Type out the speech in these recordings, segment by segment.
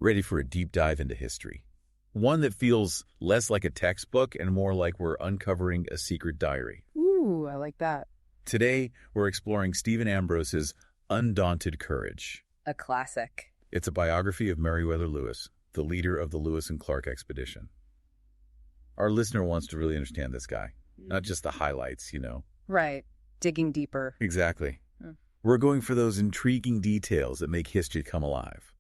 ready for a deep dive into history. One that feels less like a textbook and more like we're uncovering a secret diary. Ooh, I like that. Today, we're exploring Stephen Ambrose's Undaunted Courage. A classic. It's a biography of Meriwether Lewis, the leader of the Lewis and Clark expedition. Our listener wants to really understand this guy, not just the highlights, Right. Digging deeper. Exactly. We're going for those intriguing details that make history come alive.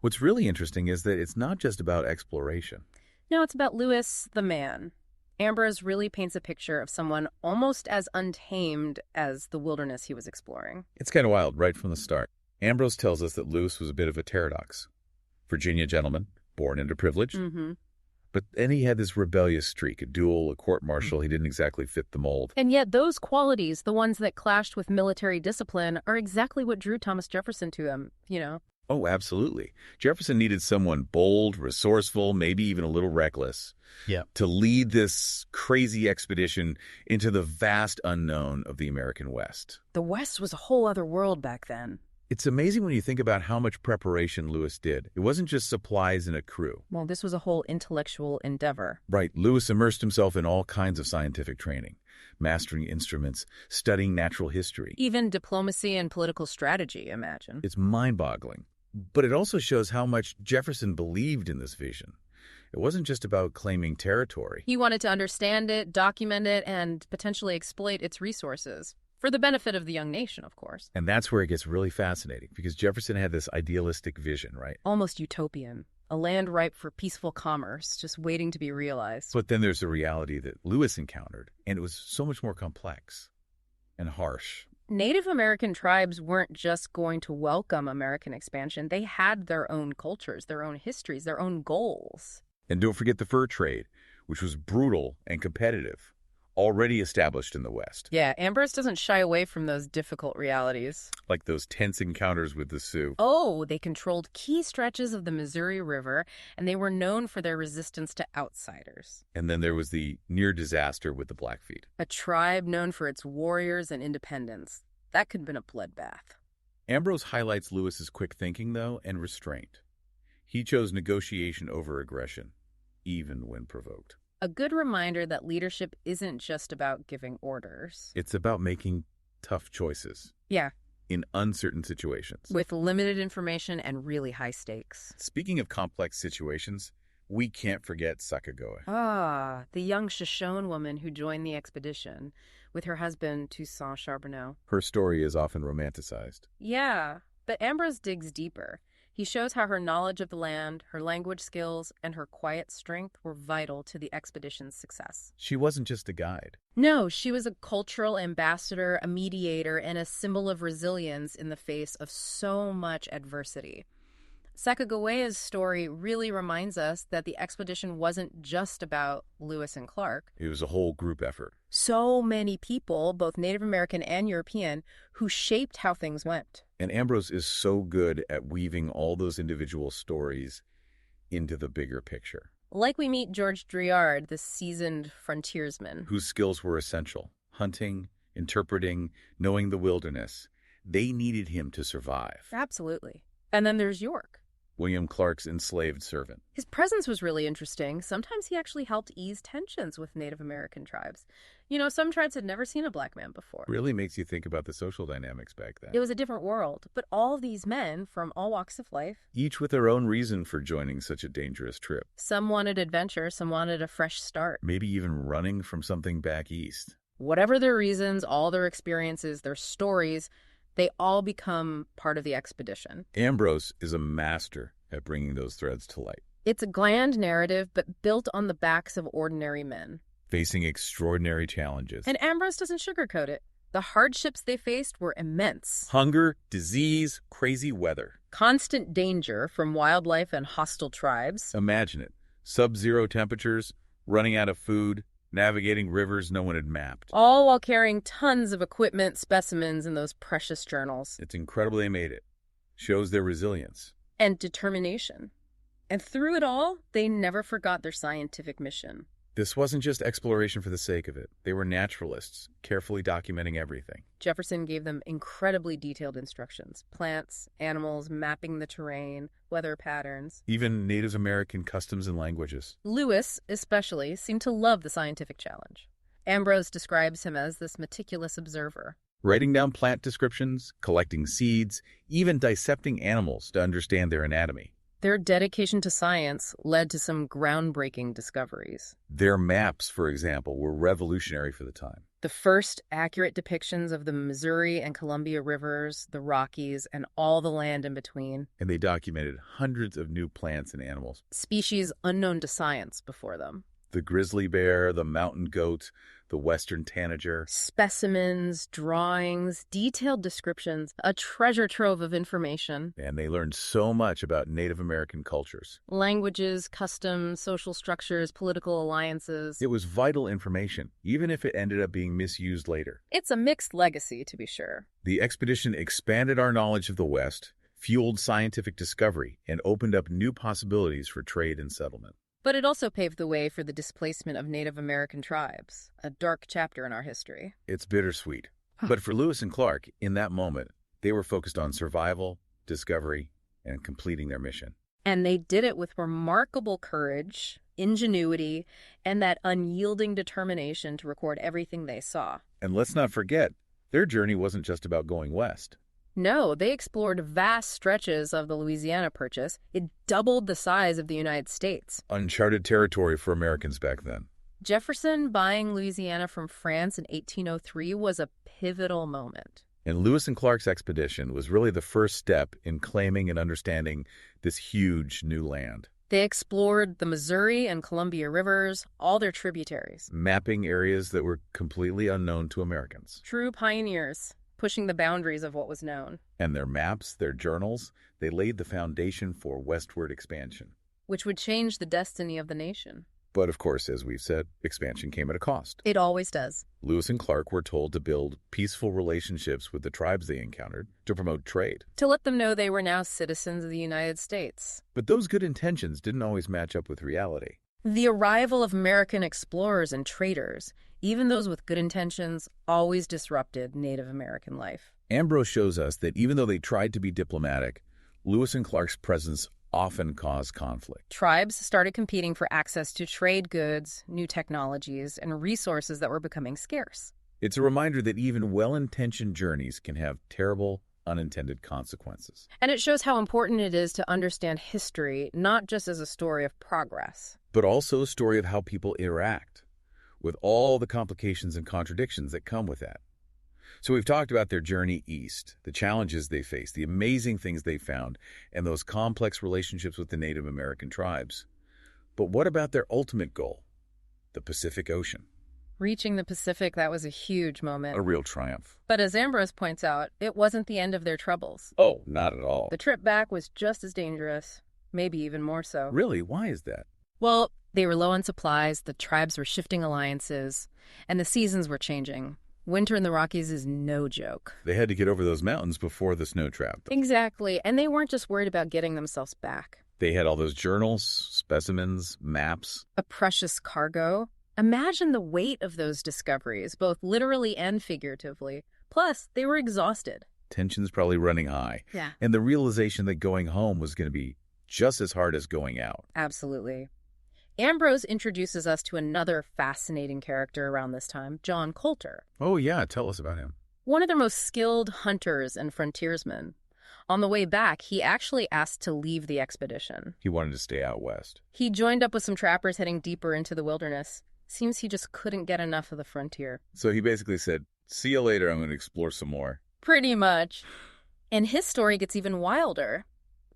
What's really interesting is that it's not just about exploration. No, it's about Lewis, the man. Ambrose really paints a picture of someone almost as untamed as the wilderness he was exploring. It's kind of wild right from the start. Ambrose tells us that Lewis was a bit of a paradox. Virginia gentleman, born into privilege. But then he had this rebellious streak, a duel, a court-martial. He didn't exactly fit the mold. And yet those qualities, the ones that clashed with military discipline, are exactly what drew Thomas Jefferson to him, Oh, absolutely. Jefferson needed someone bold, resourceful, maybe even a little reckless to lead this crazy expedition into the vast unknown of the American West. The West was a whole other world back then. It's amazing when you think about how much preparation Lewis did. It wasn't just supplies and a crew. Well, this was a whole intellectual endeavor. Right. Lewis immersed himself in all kinds of scientific training, mastering instruments, studying natural history. Even diplomacy and political strategy, imagine. It's mind-boggling. But it also shows how much Jefferson believed in this vision. It wasn't just about claiming territory. He wanted to understand it, document it, and potentially exploit its resources. For the benefit of the young nation, of course. And that's where it gets really fascinating, because Jefferson had this idealistic vision, right? Almost utopian. A land ripe for peaceful commerce, just waiting to be realized. But then there's the reality that Lewis encountered, and it was so much more complex and harsh. Native American tribes weren't just going to welcome American expansion. They had their own cultures, their own histories, their own goals. And don't forget the fur trade, which was brutal and competitive, already established in the West. Yeah, Ambrose doesn't shy away from those difficult realities. Like those tense encounters with the Sioux. Oh, they controlled key stretches of the Missouri River, and they were known for their resistance to outsiders. And then there was the near disaster with the Blackfeet. A tribe known for its warriors and independence. That could have been a bloodbath. Ambrose highlights Lewis's quick thinking, though, and restraint. He chose negotiation over aggression, even when provoked. A good reminder that leadership isn't just about giving orders. It's about making tough choices. Yeah. In uncertain situations. With limited information and really high stakes. Speaking of complex situations, we can't forget Sacagawea. Ah, the young Shoshone woman who joined the expedition with her husband, Toussaint Charbonneau. Her story is often romanticized. Yeah, but Ambrose digs deeper. He shows how her knowledge of the land, her language skills, and her quiet strength were vital to the expedition's success. She wasn't just a guide. No, she was a cultural ambassador, a mediator, and a symbol of resilience in the face of so much adversity. Sacagawea's story really reminds us that the expedition wasn't just about Lewis and Clark. It was a whole group effort. So many people, both Native American and European, who shaped how things went. And Ambrose is so good at weaving all those individual stories into the bigger picture. Like we meet George Driard, the seasoned frontiersman. Whose skills were essential. Hunting, interpreting, knowing the wilderness. They needed him to survive. Absolutely. And then there's York. William Clark's enslaved servant. His presence was really interesting. Sometimes he actually helped ease tensions with Native American tribes. Some tribes had never seen a black man before. Really makes you think about the social dynamics back then. It was a different world, but all of these men from all walks of life. Each with their own reason for joining such a dangerous trip. Some wanted adventure, some wanted a fresh start. Maybe even running from something back east. Whatever their reasons, all their experiences, their stories, they all become part of the expedition. Ambrose is a master at bringing those threads to light. It's a grand narrative, but built on the backs of ordinary men. Facing extraordinary challenges. And Ambrose doesn't sugarcoat it. The hardships they faced were immense. Hunger, disease, crazy weather. Constant danger from wildlife and hostile tribes. Imagine it. Sub-zero temperatures, running out of food, navigating rivers no one had mapped. All while carrying tons of equipment, specimens, and those precious journals. It's incredible they made it. Shows their resilience. And determination. And through it all, they never forgot their scientific mission. This wasn't just exploration for the sake of it. They were naturalists, carefully documenting everything. Jefferson gave them incredibly detailed instructions. Plants, animals, mapping the terrain, weather patterns. Even Native American customs and languages. Lewis, especially, seemed to love the scientific challenge. Ambrose describes him as this meticulous observer. Writing down plant descriptions, collecting seeds, even dissecting animals to understand their anatomy. Their dedication to science led to some groundbreaking discoveries. Their maps, for example, were revolutionary for the time. The first accurate depictions of the Missouri and Columbia rivers, the Rockies, and all the land in between. And they documented hundreds of new plants and animals. Species unknown to science before them. The grizzly bear, the mountain goat, the western tanager. Specimens, drawings, detailed descriptions, a treasure trove of information. And they learned so much about Native American cultures. Languages, customs, social structures, political alliances. It was vital information, even if it ended up being misused later. It's a mixed legacy, to be sure. The expedition expanded our knowledge of the West, fueled scientific discovery, and opened up new possibilities for trade and settlement. But it also paved the way for the displacement of Native American tribes, a dark chapter in our history. It's bittersweet. But for Lewis and Clark, in that moment, they were focused on survival, discovery, and completing their mission. And they did it with remarkable courage, ingenuity, and that unyielding determination to record everything they saw. And let's not forget, their journey wasn't just about going west. No, they explored vast stretches of the Louisiana Purchase. It doubled the size of the United States. Uncharted territory for Americans back then. Jefferson buying Louisiana from France in 1803 was a pivotal moment. And Lewis and Clark's expedition was really the first step in claiming and understanding this huge new land. They explored the Missouri and Columbia rivers, all their tributaries. Mapping areas that were completely unknown to Americans. True pioneers, pushing the boundaries of what was known. And their maps, their journals, they laid the foundation for westward expansion. Which would change the destiny of the nation. But of course, as we've said, expansion came at a cost. It always does. Lewis and Clark were told to build peaceful relationships with the tribes they encountered to promote trade. To let them know they were now citizens of the United States. But those good intentions didn't always match up with reality. The arrival of American explorers and traders, even those with good intentions, always disrupted Native American life. Ambrose shows us that even though they tried to be diplomatic, Lewis and Clark's presence often caused conflict. Tribes started competing for access to trade goods, new technologies, and resources that were becoming scarce. It's a reminder that even well-intentioned journeys can have terrible, unintended consequences. And it shows how important it is to understand history, not just as a story of progress, but also a story of how people interact, with all the complications and contradictions that come with that. So we've talked about their journey east, the challenges they faced, the amazing things they found, and those complex relationships with the Native American tribes. But what about their ultimate goal, the Pacific Ocean? Reaching the Pacific, that was a huge moment. A real triumph. But as Ambrose points out, it wasn't the end of their troubles. Oh, not at all. The trip back was just as dangerous, maybe even more so. Really? Why is that? Well, they were low on supplies, the tribes were shifting alliances, and the seasons were changing. Winter in the Rockies is no joke. They had to get over those mountains before the snow trapped them. Exactly, and they weren't just worried about getting themselves back. They had all those journals, specimens, maps. A precious cargo. Imagine the weight of those discoveries, both literally and figuratively. Plus, they were exhausted. Tensions probably running high. Yeah. And the realization that going home was going to be just as hard as going out. Absolutely. Ambrose introduces us to another fascinating character around this time, John Colter. Oh, yeah. Tell us about him. One of their most skilled hunters and frontiersmen. On the way back, he actually asked to leave the expedition. He wanted to stay out west. He joined up with some trappers heading deeper into the wilderness. Seems he just couldn't get enough of the frontier. So he basically said, see you later, I'm going to explore some more. Pretty much. And his story gets even wilder.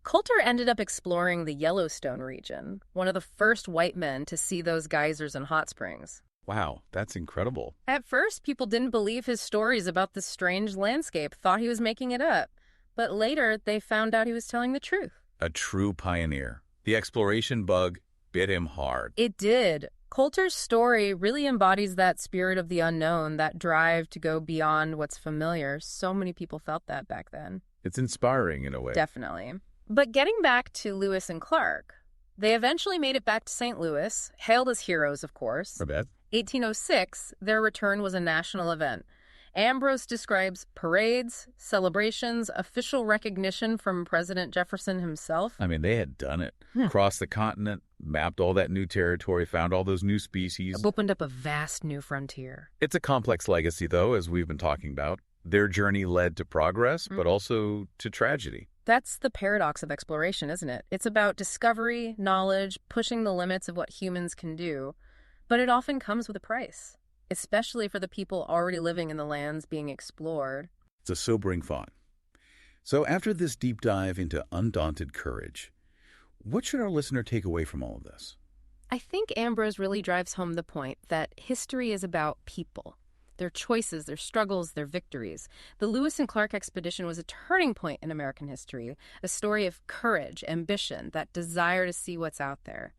Colter ended up exploring the Yellowstone region, one of the first white men to see those geysers and hot springs. Wow, that's incredible. At first, people didn't believe his stories about this strange landscape, thought he was making it up. But later, they found out he was telling the truth. A true pioneer. The exploration bug bit him hard. It did. Colter's story really embodies that spirit of the unknown, that drive to go beyond what's familiar. So many people felt that back then. It's inspiring in a way. Definitely. But getting back to Lewis and Clark, They eventually made it back to St. Louis, hailed as heroes, of course. I bet. 1806, their return was a national event. Ambrose describes parades, celebrations, official recognition from President Jefferson himself. I mean, they had done it. Crossed the continent, mapped all that new territory, found all those new species. Opened up a vast new frontier. It's a complex legacy, though, as we've been talking about. Their journey led to progress, but also to tragedy. That's the paradox of exploration, isn't it? It's about discovery, knowledge, pushing the limits of what humans can do, but it often comes with a price, especially for the people already living in the lands being explored. It's a sobering thought. So after this deep dive into Undaunted Courage, what should our listener take away from all of this? I think Ambrose really drives home the point that history is about people, their choices, their struggles, their victories. The Lewis and Clark expedition was a turning point in American history, a story of courage, ambition, that desire to see what's out there.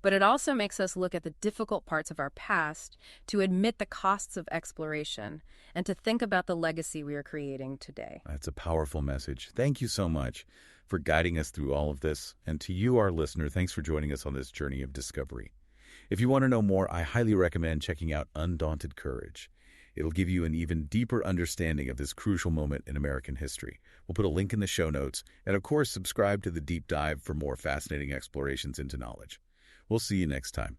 But it also makes us look at the difficult parts of our past, to admit the costs of exploration, and to think about the legacy we are creating today. That's a powerful message. Thank you so much for guiding us through all of this. And to you, our listener, thanks for joining us on this journey of discovery. If you want to know more, I highly recommend checking out Undaunted Courage. It'll give you an even deeper understanding of this crucial moment in American history. We'll put a link in the show notes. And of course, subscribe to The Deep Dive for more fascinating explorations into knowledge. We'll see you next time.